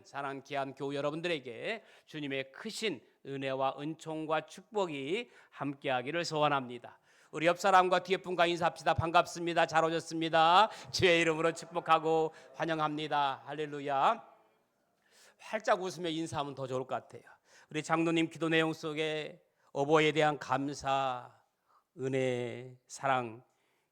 사랑하는 귀한 교우 여러분들에게 주님의 크신 은혜와 은총과 축복이 함께하기를 소원합니다. 우리 옆 사람과 뒤에 분과 인사합시다. 반갑습니다. 잘 오셨습니다. 주의 이름으로 축복하고 환영합니다. 할렐루야. 활짝 웃으며 인사하면 더 좋을 것 같아요. 우리 장로님 기도 내용 속에 어버이에 대한 감사, 은혜, 사랑,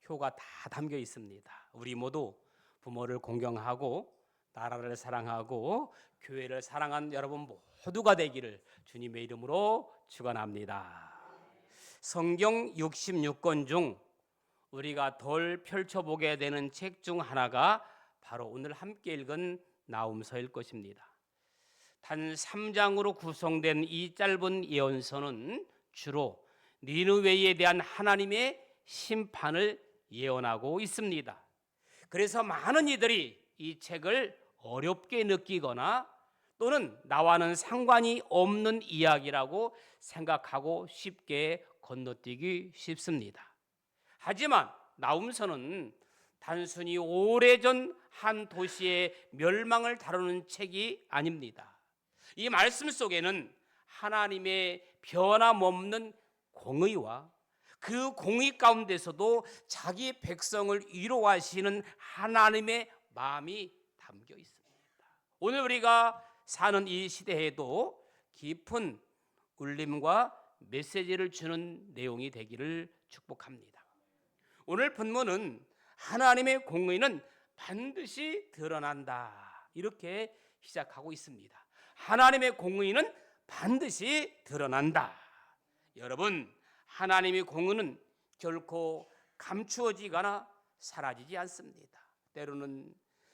효가 다 담겨 있습니다. 우리 모두 부모를 공경하고 나라를 사랑하고 교회를 사랑하는 여러분 모두가 되기를 주님의 이름으로 축원합니다. 성경 66권 중 우리가 덜 펼쳐보게 되는 책 중 하나가 바로 오늘 함께 읽은 나훔서일 것입니다. 단 3장으로 구성된 이 짧은 예언서는 주로 니느웨에 대한 하나님의 심판을 예언하고 있습니다. 그래서 많은 이들이 이 책을 어렵게 느끼거나 또는 나와는 상관이 없는 이야기라고 생각하고 쉽게 건너뛰기 쉽습니다. 하지만 나훔서는 단순히 오래전 한 도시의 멸망을 다루는 책이 아닙니다. 이 말씀 속에는 하나님의 변함없는 공의와 그 공의 가운데서도 자기 백성을 위로하시는 하나님의 마음이 담겨 있습니다. 오늘 우리가 사는 이 시대에도 깊은 울림과 메시지를 주는 내용이 되기를 축복합니다. 오늘 본문은 하나님의 공의는 반드시 드러난다, 이렇게 시작하고 있습니다. 하나님의 공의는 반드시 드러난다. 여러분, 하나님의 공의는 결코 감추어지거나 사라지지 않습니다. 때로는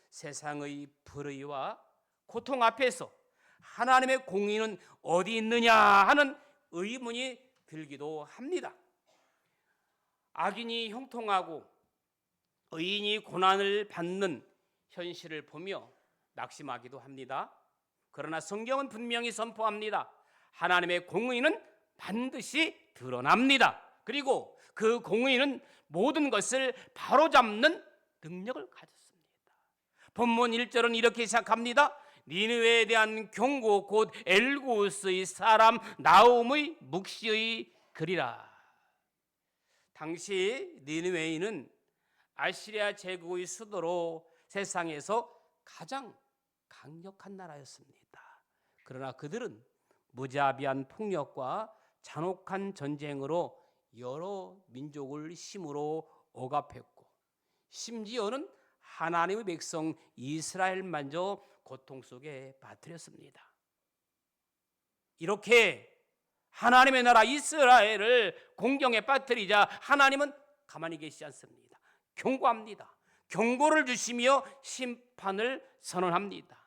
세상의 불의와 고통 앞에서 하나님의 공의는 어디 있느냐 하는 의문이 들기도 합니다. 악인이 형통하고 의인이 고난을 받는 현실을 보며 낙심하기도 합니다. 그러나 성경은 분명히 선포합니다. 하나님의 공의는 반드시 드러납니다. 그리고 그 공의는 모든 것을 바로잡는 능력을 가졌습니다. 본문 1절은 이렇게 시작합니다. 니느웨에 대한 경고, 곧 엘고스의 사람 나훔의 묵시의 글이라. 당시 니느웨는 아시리아 제국의 수도로 세상에서 가장 강력한 나라였습니다. 그러나 그들은 무자비한 폭력과 잔혹한 전쟁으로 여러 민족을 힘으로 억압했고, 심지어는 하나님의 백성 이스라엘만저 고통 속에 빠뜨렸습니다. 이렇게 하나님의 나라 이스라엘을 공경에 빠뜨리자 하나님은 가만히 계시지 않습니다. 경고합니다. 경고를 주시며 심판을 선언합니다.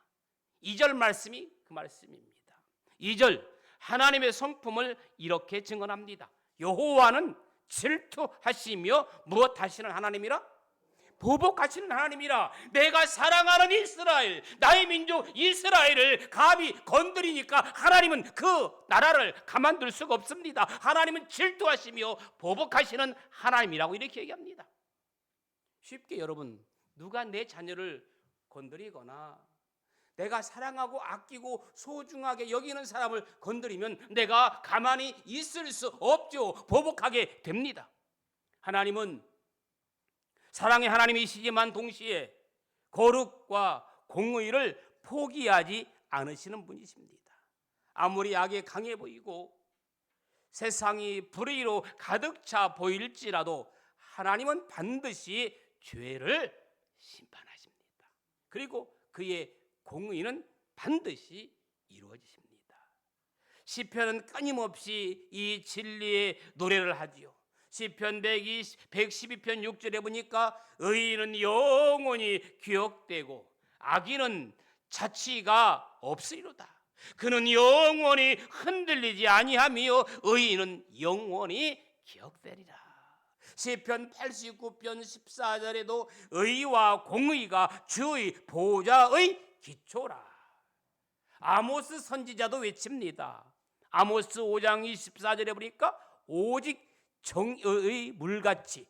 2절 말씀이 그 말씀입니다. 2절, 하나님의 성품을 이렇게 증언합니다. 여호와는 질투하시며 무엇하시는 하나님이라? 보복하시는 하나님이라. 내가 사랑하는 이스라엘, 나의 민족 이스라엘을 감히 건드리니까 하나님은 그 나라를 가만둘 수가 없습니다. 하나님은 질투하시며 보복하시는 하나님이라고 이렇게 얘기합니다. 쉽게 여러분, 누가 내 자녀를 건드리거나 내가 사랑하고 아끼고 소중하게 여기는 사람을 건드리면 내가 가만히 있을 수 없죠. 보복하게 됩니다. 하나님은 사랑의 하나님이시지만 동시에 거룩과 공의를 포기하지 않으시는 분이십니다. 아무리 악에 강해 보이고 세상이 불의로 가득 차 보일지라도 하나님은 반드시 죄를 심판하십니다. 그리고 그의 공의는 반드시 이루어지십니다. 시편은 끊임없이 이 진리의 노래를 하지요. 시편 112편 6절에 보니까 의인은 영원히 기억되고 악인은 자치가 없으리로다. 그는 영원히 흔들리지 아니하며 의인은 영원히 기억되리라. 시편 89편 14절에도 의와 공의가 주의 보호자의 기초라. 아모스 선지자도 외칩니다. 아모스 5장 24절에 보니까 오직 정의의 물같이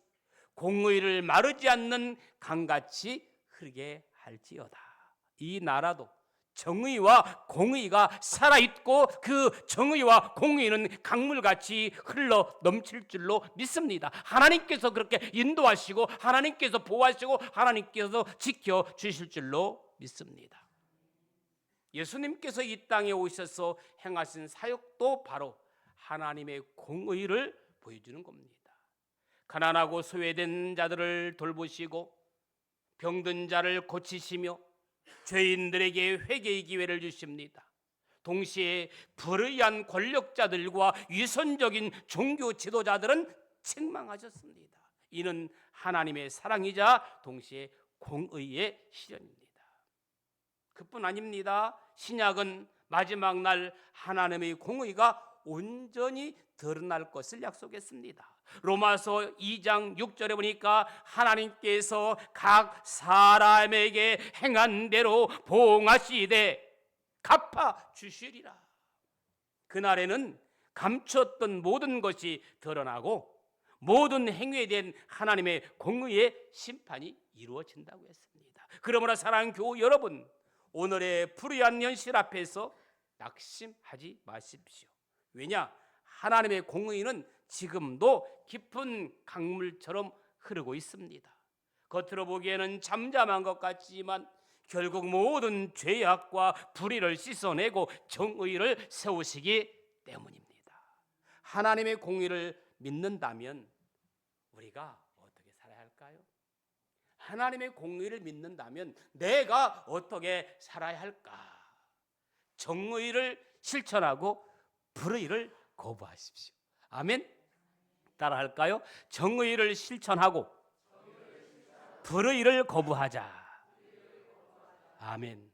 공의를 마르지 않는 강같이 흐르게 할지어다. 이 나라도 정의와 공의가 살아있고 그 정의와 공의는 강물같이 흘러 넘칠 줄로 믿습니다. 하나님께서 그렇게 인도하시고 하나님께서 보호하시고 하나님께서 지켜주실 줄로 믿습니다. 예수님께서 이 땅에 오셔서 행하신 사역도 바로 하나님의 공의를 보여주는 겁니다. 가난하고 소외된 자들을 돌보시고 병든 자를 고치시며 죄인들에게 회개의 기회를 주십니다. 동시에 불의한 권력자들과 위선적인 종교 지도자들은 책망하셨습니다. 이는 하나님의 사랑이자 동시에 공의의 실현입니다. 그뿐 아닙니다. 신약은 마지막 날 하나님의 공의가 온전히 드러날 것을 약속했습니다. 로마서 2장 6절에 보니까 하나님께서 각 사람에게 행한 대로 보응하시되 갚아 주시리라. 그날에는 감췄던 모든 것이 드러나고 모든 행위에 대한 하나님의 공의의 심판이 이루어진다고 했습니다. 그러므로 사랑하는 교우 여러분, 오늘의 불의한 현실 앞에서 낙심하지 마십시오. 왜냐? 하나님의 공의는 지금도 깊은 강물처럼 흐르고 있습니다. 겉으로 보기에는 잠잠한 것 같지만 결국 모든 죄악과 불의를 씻어내고 정의를 세우시기 때문입니다. 하나님의 공의를 믿는다면 우리가 어떻게 살아야 할까요? 하나님의 공의를 믿는다면 내가 어떻게 살아야 할까? 정의를 실천하고 불의를 거부하십시오. 아멘. 따라 할까요? 정의를 실천하고 불의를 거부하자. 아멘.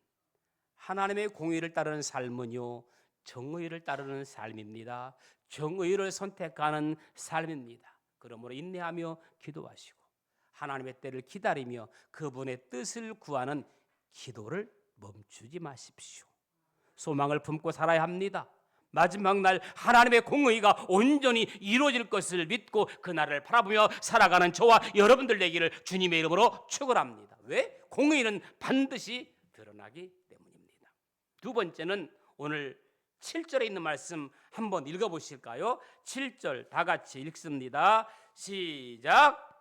하나님의 공의를 따르는 삶은요, 정의를 따르는 삶입니다. 정의를 선택하는 삶입니다. 그러므로 인내하며 기도하시고 하나님의 때를 기다리며 그분의 뜻을 구하는 기도를 멈추지 마십시오. 소망을 품고 살아야 합니다. 마지막 날 하나님의 공의가 온전히 이루어질 것을 믿고 그날을 바라보며 살아가는 저와 여러분들 되기를 주님의 이름으로 축원합니다. 왜? 공의는 반드시 드러나기 때문입니다. 두 번째는 오늘 7절에 있는 말씀 한번 읽어보실까요? 7절 다 같이 읽습니다. 시작.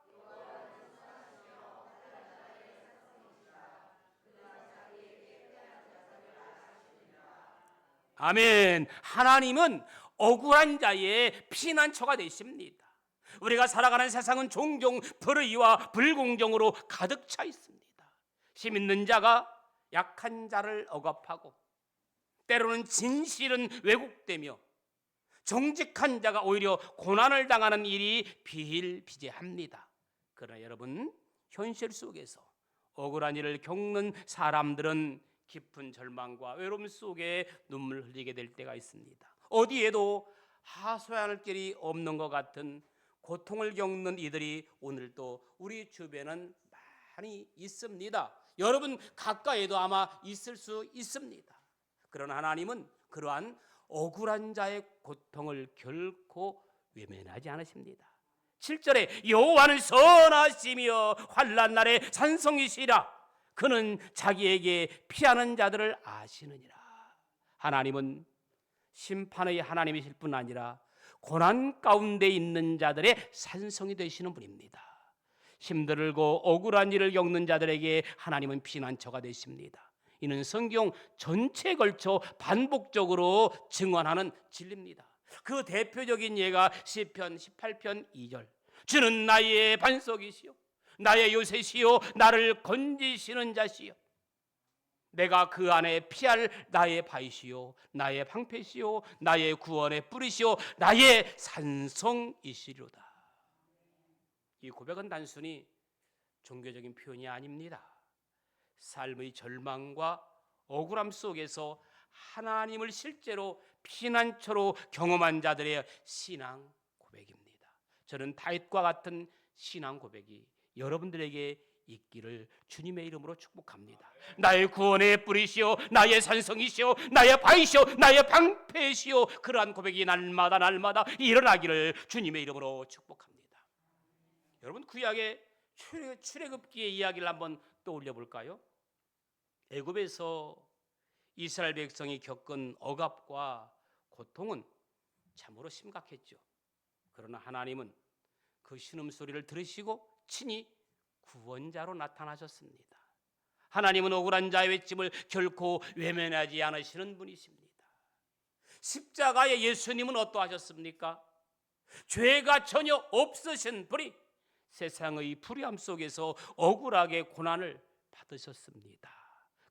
아멘. 하나님은 억울한 자의 피난처가 되십니다. 우리가 살아가는 세상은 종종 불의와 불공정으로 가득 차 있습니다. 힘 있는 자가 약한 자를 억압하고 때로는 진실은 왜곡되며 정직한 자가 오히려 고난을 당하는 일이 비일비재합니다. 그러나 여러분, 현실 속에서 억울한 일을 겪는 사람들은 깊은 절망과 외로움 속에 눈물 흘리게 될 때가 있습니다. 어디에도 하소연할 길이 없는 것 같은 고통을 겪는 이들이 오늘도 우리 주변은 많이 있습니다. 여러분 가까이에도 아마 있을 수 있습니다. 그러나 하나님은 그러한 억울한 자의 고통을 결코 외면하지 않으십니다. 7절에 여호와는 선하시며 환난 날에 산성이시라. 그는 자기에게 피하는 자들을 아시느니라. 하나님은 심판의 하나님이실 뿐 아니라 고난 가운데 있는 자들의 산성이 되시는 분입니다. 힘들고 억울한 일을 겪는 자들에게 하나님은 피난처가 되십니다. 이는 성경 전체에 걸쳐 반복적으로 증언하는 진리입니다. 그 대표적인 예가 시편 18편 2절. 주는 나의 반석이시요 나의 요새시요 나를 건지시는 자시요 내가 그 안에 피할 나의 바위시요 나의 방패시요 나의 구원의 뿌리시요 나의 산성이시로다. 이 고백은 단순히 종교적인 표현이 아닙니다. 삶의 절망과 억울함 속에서 하나님을 실제로 피난처로 경험한 자들의 신앙 고백입니다. 저는 다윗과 같은 신앙 고백이 여러분들에게 있기를 주님의 이름으로 축복합니다. 나의 구원의 뿌리시오 나의 산성이시오 나의 바위시오 나의 방패시오. 그러한 고백이 날마다 일어나기를 주님의 이름으로 축복합니다. 여러분 구약의 출애굽기의 이야기를 한번 떠올려 볼까요? 애굽에서 이스라엘 백성이 겪은 억압과 고통은 참으로 심각했죠. 그러나 하나님은 그 신음소리를 들으시고 친히 구원자로 나타나셨습니다. 하나님은 억울한 자의 외침을 결코 외면하지 않으시는 분이십니다. 십자가의 예수님은 어떠하셨습니까? 죄가 전혀 없으신 분이 세상의 불의함 속에서 억울하게 고난을 받으셨습니다.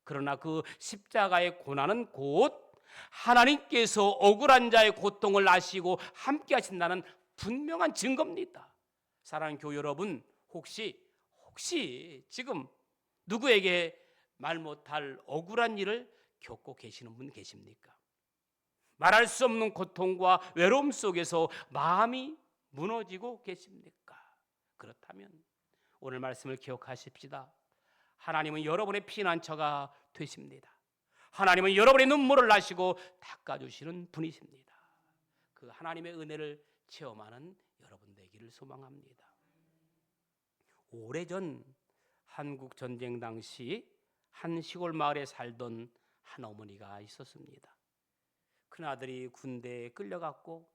그러나 그 십자가의 고난은 곧 하나님께서 억울한 자의 고통을 아시고 함께 하신다는 분명한 증거입니다. 사랑하는 교회 여러분, 혹시 지금 누구에게 말 못할 억울한 일을 겪고 계시는 분 계십니까? 말할 수 없는 고통과 외로움 속에서 마음이 무너지고 계십니까? 그렇다면 오늘 말씀을 기억하십시다. 하나님은 여러분의 피난처가 되십니다. 하나님은 여러분의 눈물을 나시고 닦아주시는 분이십니다. 그 하나님의 은혜를 체험하는 여러분 되기를 소망합니다. 오래전 한국 전쟁 당시 한 시골 마을에 살던 한 어머니가 있었습니다. 큰아들이 군대에 끌려갔고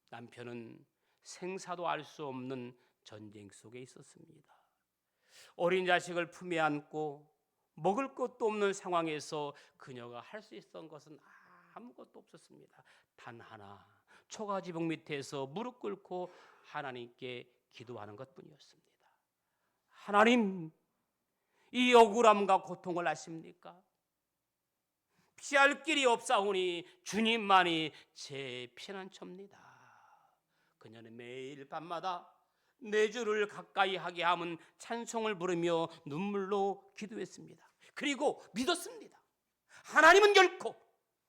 남편은 생사도 알 수 없는 전쟁 속에 있었습니다. 어린 자식을 품에 안고 먹을 것도 없는 상황에서 그녀가 할 수 있었던 것은 아무것도 없었습니다. 단 하나, 초가지붕 밑에서 무릎 꿇고 하나님께 기도하는 것뿐이었습니다. 하나님, 이 억울함과 고통을 아십니까? 피할 길이 없사오니 주님만이 제 피난처입니다. 그녀는 매일 밤마다 내 주를 가까이 하게 함은 찬송을 부르며 눈물로 기도했습니다. 그리고 믿었습니다. 하나님은 결코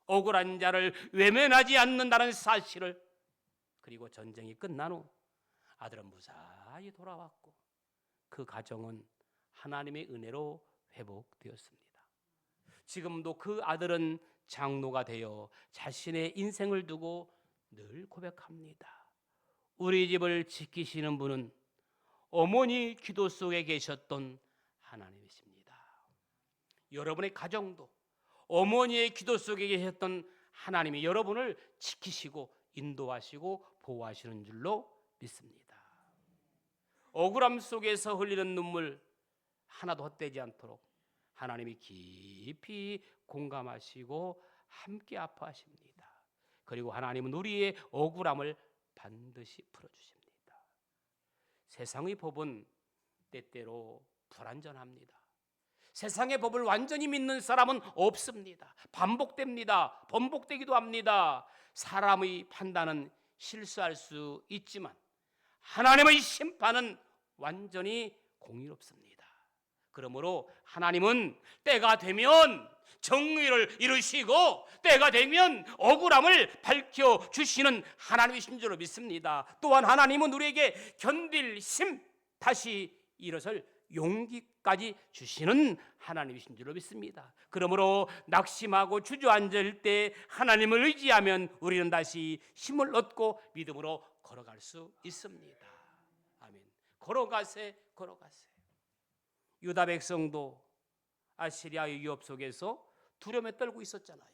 억울한 자를 외면하지 않는다는 사실을. 그리고 전쟁이 끝난 후 아들은 무사히 돌아왔고 그 가정은 하나님의 은혜로 회복되었습니다. 지금도 그 아들은 장로가 되어 자신의 인생을 두고 늘 고백합니다. 우리 집을 지키시는 분은 어머니 기도 속에 계셨던 하나님이십니다. 여러분의 가정도 어머니의 기도 속에 계셨던 하나님이 여러분을 지키시고 인도하시고 보호하시는 줄로 믿습니다. 억울함 속에서 흘리는 눈물 하나도 헛되지 않도록 하나님이 깊이 공감하시고 함께 아파하십니다. 그리고 하나님은 우리의 억울함을 반드시 풀어주십니다. 세상의 법은 때때로 불완전합니다. 세상의 법을 완전히 믿는 사람은 없습니다. 반복됩니다. 번복되기도 합니다. 사람의 판단은 실수할 수 있지만 하나님의 심판은 완전히 공의롭습니다. 그러므로 하나님은 때가 되면 정의를 이루시고 때가 되면 억울함을 밝혀주시는 하나님이신 줄로 믿습니다. 또한 하나님은 우리에게 견딜 힘, 다시 일어설 용기까지 주시는 하나님이신 줄로 믿습니다. 그러므로 낙심하고 주저앉을 때 하나님을 의지하면 우리는 다시 힘을 얻고 믿음으로 걸어갈 수 있습니다. 아멘. 걸어가세. 유다 백성도 아시리아의 위협 속에서 두려움에 떨고 있었잖아요.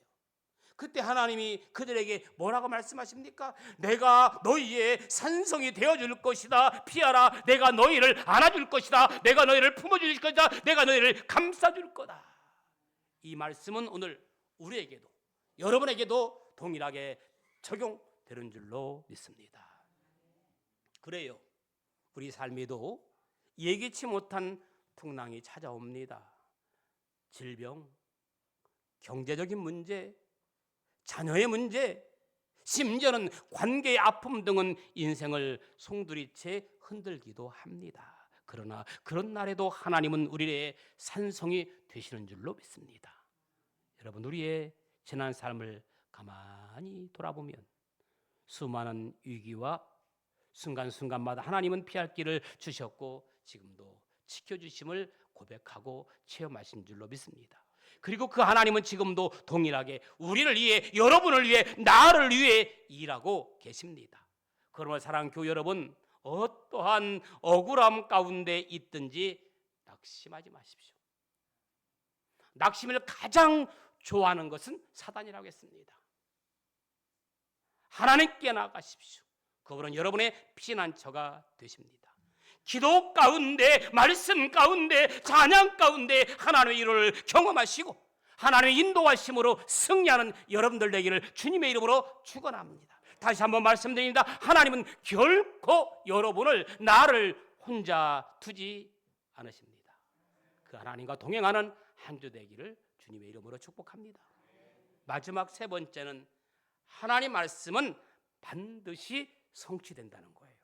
그때 하나님이 그들에게 뭐라고 말씀하십니까? 내가 너희의 산성이 되어줄 것이다. 피하라. 내가 너희를 안아줄 것이다. 내가 너희를 품어줄 것이다. 내가 너희를 감싸줄 거다. 이 말씀은 오늘 우리에게도 여러분에게도 동일하게 적용되는 줄로 믿습니다. 그래요. 우리 삶에도 예기치 못한 풍랑이 찾아옵니다. 질병, 경제적인 문제, 자녀의 문제, 심지어는 관계의 아픔 등은 인생을 송두리째 흔들기도 합니다. 그러나 그런 날에도 하나님은 우리의 산성이 되시는 줄로 믿습니다. 여러분, 우리의 지난 삶을 가만히 돌아보면 수많은 위기와 순간순간마다 하나님은 피할 길을 주셨고 지금도 지켜주심을 고백하고 체험하신 줄로 믿습니다. 그리고 그 하나님은 지금도 동일하게 우리를 위해, 여러분을 위해, 나를 위해 일하고 계십니다. 그러므로 사랑하는 교회 여러분, 어떠한 억울함 가운데 있든지 낙심하지 마십시오. 낙심을 가장 좋아하는 것은 사단이라고 했습니다. 하나님께 나아가십시오. 그분은 여러분의 피난처가 되십니다. 기도 가운데, 말씀 가운데, 찬양 가운데 하나님의 일을 경험하시고 하나님의 인도하심으로 승리하는 여러분들 되기를 주님의 이름으로 축원합니다. 다시 한번 말씀드립니다. 하나님은 결코 여러분을, 나를 혼자 두지 않으십니다. 그 하나님과 동행하는 한 주 되기를 주님의 이름으로 축복합니다. 마지막 세 번째는 하나님 말씀은 반드시 성취된다는 거예요.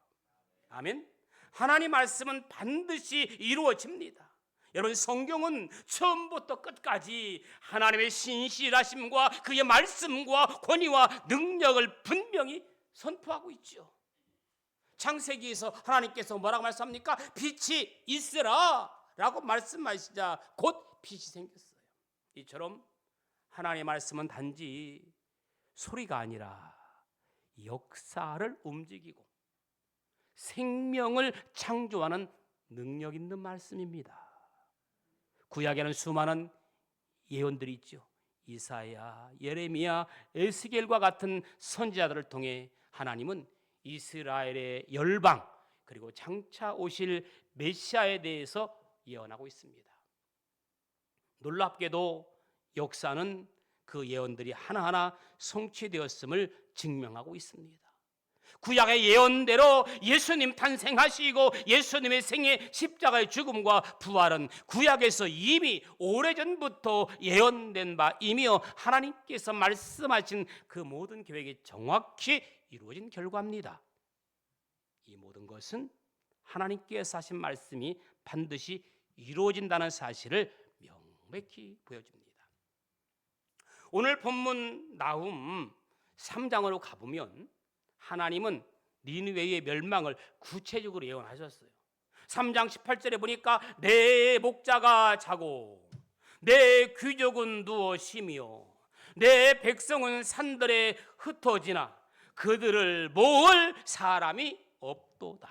아멘. 하나님 말씀은 반드시 이루어집니다. 여러분, 성경은 처음부터 끝까지 하나님의 신실하심과 그의 말씀과 권위와 능력을 분명히 선포하고 있죠. 창세기에서 하나님께서 뭐라고 말씀합니까? 빛이 있으라 라고 말씀하시자 곧 빛이 생겼어요. 이처럼 하나님의 말씀은 단지 소리가 아니라 역사를 움직이고 생명을 창조하는 능력 있는 말씀입니다. 구약에는 수많은 예언들이 있죠. 이사야, 예레미야, 에스겔과 같은 선지자들을 통해 하나님은 이스라엘의 열방 그리고 장차 오실 메시아에 대해서 예언하고 있습니다. 놀랍게도 역사는 그 예언들이 하나하나 성취되었음을 증명하고 있습니다. 구약의 예언대로 예수님 탄생하시고 예수님의 생애, 십자가의 죽음과 부활은 구약에서 이미 오래전부터 예언된 바이며 하나님께서 말씀하신 그 모든 계획이 정확히 이루어진 결과입니다. 이 모든 것은 하나님께서 하신 말씀이 반드시 이루어진다는 사실을 명백히 보여줍니다. 오늘 본문 나훔 3장으로 가보면 하나님은 니느웨의 멸망을 구체적으로 예언하셨어요. 3장 18절에 보니까 내 목자가 자고 내 귀족은 누워 쉬며 내 백성은 산들에 흩어지나 그들을 모을 사람이 없도다.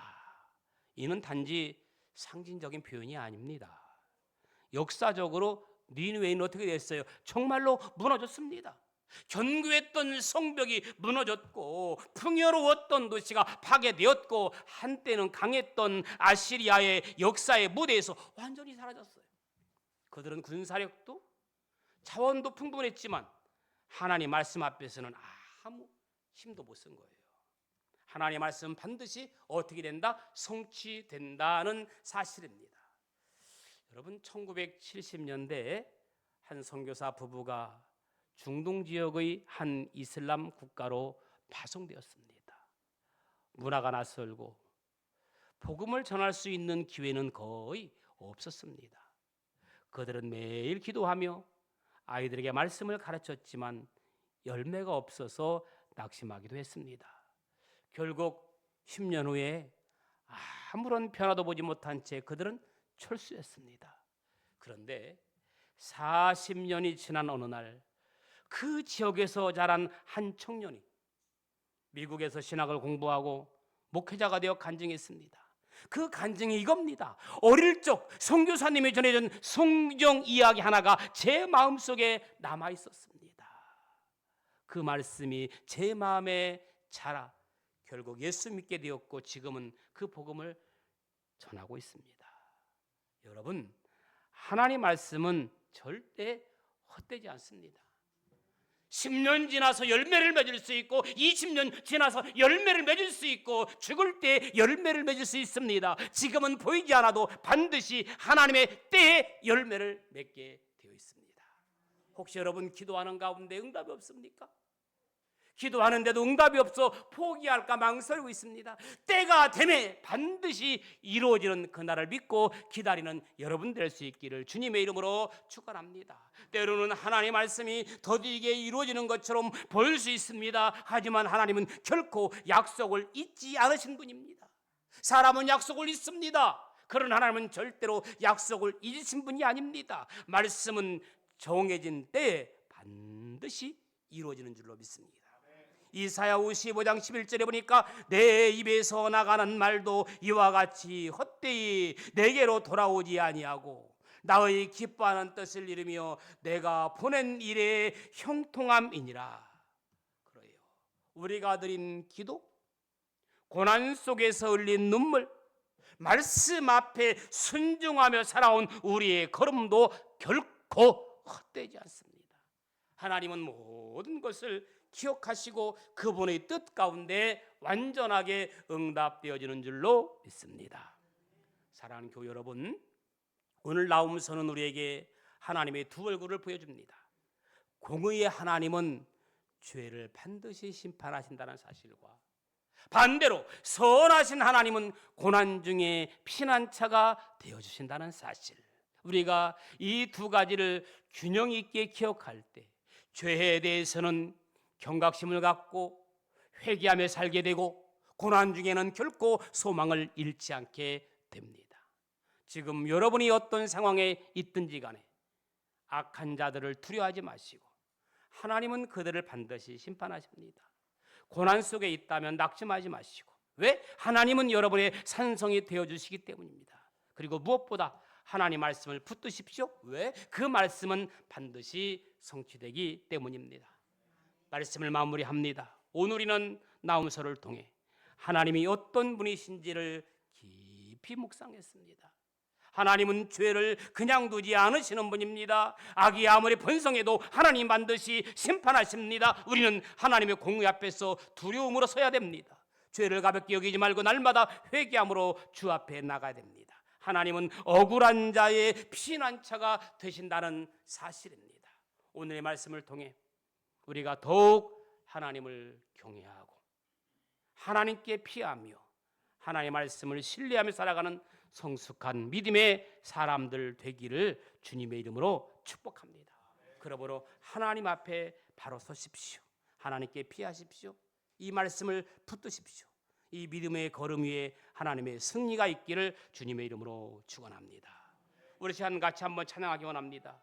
이는 단지 상징적인 표현이 아닙니다. 역사적으로 니느웨는 어떻게 됐어요? 정말로 무너졌습니다. 견고했던 성벽이 무너졌고 풍요로웠던 도시가 파괴되었고 한때는 강했던 아시리아의 역사의 무대에서 완전히 사라졌어요. 그들은 군사력도 자원도 풍부했지만 하나님 말씀 앞에서는 아무 힘도 못 쓴 거예요. 하나님의 말씀은 반드시 어떻게 된다? 성취된다는 사실입니다. 여러분, 1970년대에 한 선교사 부부가 중동 지역의 한 이슬람 국가로 파송되었습니다. 문화가 낯설고 복음을 전할 수 있는 기회는 거의 없었습니다. 그들은 매일 기도하며 아이들에게 말씀을 가르쳤지만 열매가 없어서 낙심하기도 했습니다. 결국 10년 후에 아무런 변화도 보지 못한 채 그들은 철수했습니다. 그런데 40년이 지난 어느 날 그 지역에서 자란 한 청년이 미국에서 신학을 공부하고 목회자가 되어 간증했습니다. 그 간증이 이겁니다. 어릴 적 선교사님이 전해준 성경 이야기 하나가 제 마음속에 남아 있었습니다. 그 말씀이 제 마음에 자라 결국 예수 믿게 되었고 지금은 그 복음을 전하고 있습니다. 여러분, 하나님 말씀은 절대 헛되지 않습니다. 10년 지나서 열매를 맺을 수 있고 20년 지나서 열매를 맺을 수 있고 죽을 때 열매를 맺을 수 있습니다. 지금은 보이지 않아도 반드시 하나님의 때에 열매를 맺게 되어 있습니다. 혹시 여러분 기도하는 가운데 응답이 없습니까? 기도하는데도 응답이 없어 포기할까 망설이고 있습니다. 때가 되면 반드시 이루어지는 그날을 믿고 기다리는 여러분 될 수 있기를 주님의 이름으로 축원합니다. 때로는 하나님의 말씀이 더디게 이루어지는 것처럼 보일 수 있습니다. 하지만 하나님은 결코 약속을 잊지 않으신 분입니다. 사람은 약속을 잊습니다. 그러나 하나님은 절대로 약속을 잊으신 분이 아닙니다. 말씀은 정해진 때에 반드시 이루어지는 줄로 믿습니다. 이사야 55장 11절에 보니까 내 입에서 나가는 말도 이와 같이 헛되이 내게로 돌아오지 아니하고 나의 기뻐하는 뜻을 이루며 내가 보낸 일의 형통함이니라. 그래요. 우리가 드린 기도, 고난 속에서 흘린 눈물, 말씀 앞에 순종하며 살아온 우리의 걸음도 결코 헛되지 않습니다. 하나님은 모든 것을 기억하시고 그분의 뜻 가운데 완전하게 응답되어지는 줄로 믿습니다. 사랑하는 교회 여러분, 오늘 나움서는 우리에게 하나님의 두 얼굴을 보여줍니다. 공의의 하나님은 죄를 반드시 심판하신다는 사실과 반대로 선하신 하나님은 고난 중에 피난처가 되어주신다는 사실, 우리가 이 두 가지를 균형 있게 기억할 때 죄에 대해서는 경각심을 갖고 회개하며 살게 되고 고난 중에는 결코 소망을 잃지 않게 됩니다. 지금 여러분이 어떤 상황에 있든지 간에 악한 자들을 두려워하지 마시고 하나님은 그들을 반드시 심판하십니다. 고난 속에 있다면 낙심하지 마시고, 왜? 하나님은 여러분의 산성이 되어주시기 때문입니다. 그리고 무엇보다 하나님 말씀을 붙드십시오. 왜? 그 말씀은 반드시 성취되기 때문입니다. 말씀을 마무리합니다. 오늘 우리는 나움서를 통해 하나님이 어떤 분이신지를 깊이 묵상했습니다. 하나님은 죄를 그냥 두지 않으시는 분입니다. 악이 아무리 번성해도 하나님 반드시 심판하십니다. 우리는 하나님의 공의 앞에서 두려움으로 서야 됩니다. 죄를 가볍게 여기지 말고 날마다 회개함으로 주 앞에 나가야 됩니다. 하나님은 억울한 자의 피난처가 되신다는 사실입니다. 오늘의 말씀을 통해 우리가 더욱 하나님을 경외하고 하나님께 피하며 하나님의 말씀을 신뢰하며 살아가는 성숙한 믿음의 사람들 되기를 주님의 이름으로 축복합니다. 그러므로 하나님 앞에 바로 서십시오. 하나님께 피하십시오. 이 말씀을 붙드십시오. 이 믿음의 걸음 위에 하나님의 승리가 있기를 주님의 이름으로 축원합니다. 우리 시간 같이 한번 찬양하기 원합니다.